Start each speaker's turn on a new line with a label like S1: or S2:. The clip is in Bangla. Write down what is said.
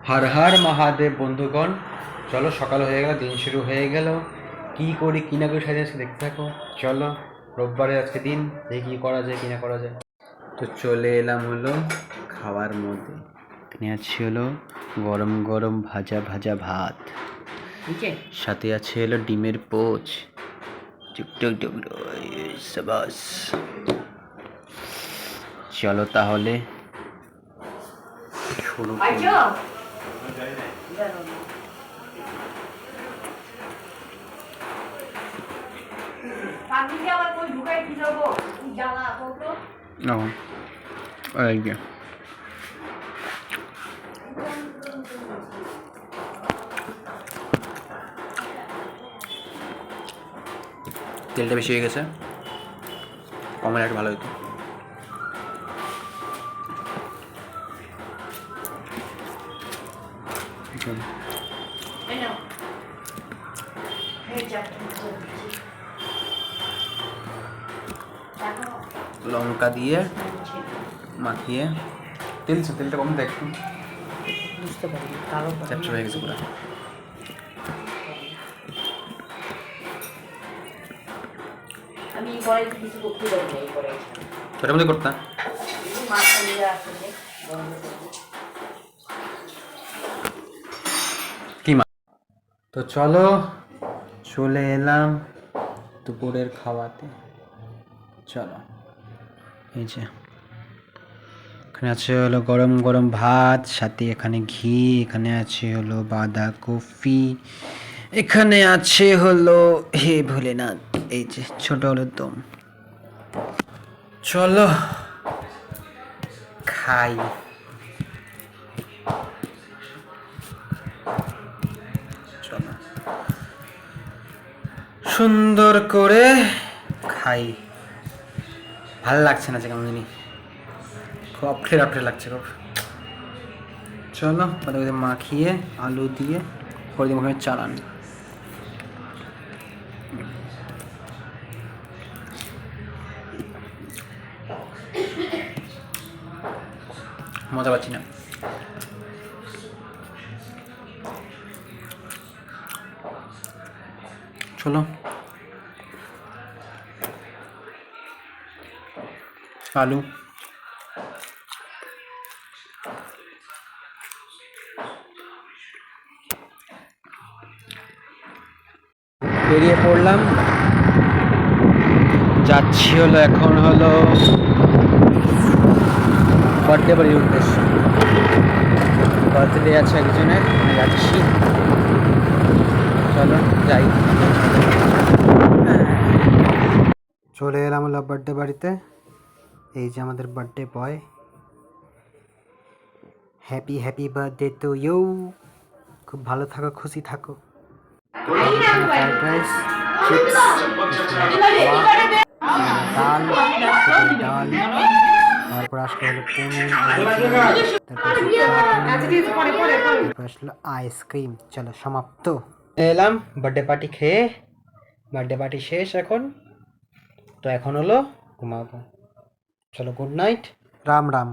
S1: হর হর মহাদেব বন্ধুগণ, চলো সকাল হয়ে গেল, দিন শুরু হয়ে গেল। কি করি কি না করি সাথে আজকে দেখতে থাকো। চলো, রোববারে আজকে দিন, দেখি কি করা যায় কি না করা যায়। তো চলে এলাম হলো খাওয়ার মধ্যে। এখানে আছে হলো গরম গরম ভাজা ভাজা ভাত, সাথে আছে হলো ডিমের পোচ। টুকটুক টুক সাবাস। চলো তাহলে শুরু করি। ও এই যে তেলটা বেশি হয়ে গেছে, কমের একটু ভালো হতো। লঙ্কা দিয়ে মাখিয়ে তেলটা কম দেখ,
S2: বুঝতে পারি কালো
S1: ক্যাপচার হয়ে গেছে পুরো।
S2: আমি কড়াইতে কিছু করতে পারি না। এই কড়াইটা
S1: ছোটার মধ্যে করতাম।
S2: মাছটা নিয়ে আসলে
S1: কি মা, তো চলো চলে এলাম দুপুরের খাওয়াতে। চলো, এই যে এখানে আছে হলো গরম গরম ভাত, সাথে এখানে ঘি, এখানে আছে হলো বাঁধাকপি, এখানে আছে হলো হে ভোলেনাথ, এই যে ছোট হলো দম। চলো খাই। চলো সুন্দর করে খাই। ভাল লাগছে না যে কেমন জানি, খুব অপঠের অপঠের লাগছে খুব। চলো বাঁধাকপি মাখিয়ে আলু দিয়ে করে দিয়ে মুখে চালান। মজা পাচ্ছি না। চলো আলু বেরিয়ে পড়লাম, যাচ্ছি হলো এখন হলো বার্থডে বাড়ির উদ্দেশ্যে। বার্থডে আছে একজনের, আমি যাচ্ছি। চলো যাই। চলে এলাম হলো বার্থডে বাড়িতে। এই যে আমাদের birthday boy. Happy happy birthday to you. খুব ভালো থাকো, খুশি থাকো। ফ্রাইড রাইস, চিপস, ডাল, ডাল, তারপর আসলে হলো পনির, তারপর আসলো আইসক্রিম। চলো সমাপ্ত। এলাম বার্থডে পার্টি খেয়ে, বার্থডে পার্টি শেষ এখন। তো এখন হলো ঘুমাবো। চলো গুড নাইট, রাম রাম।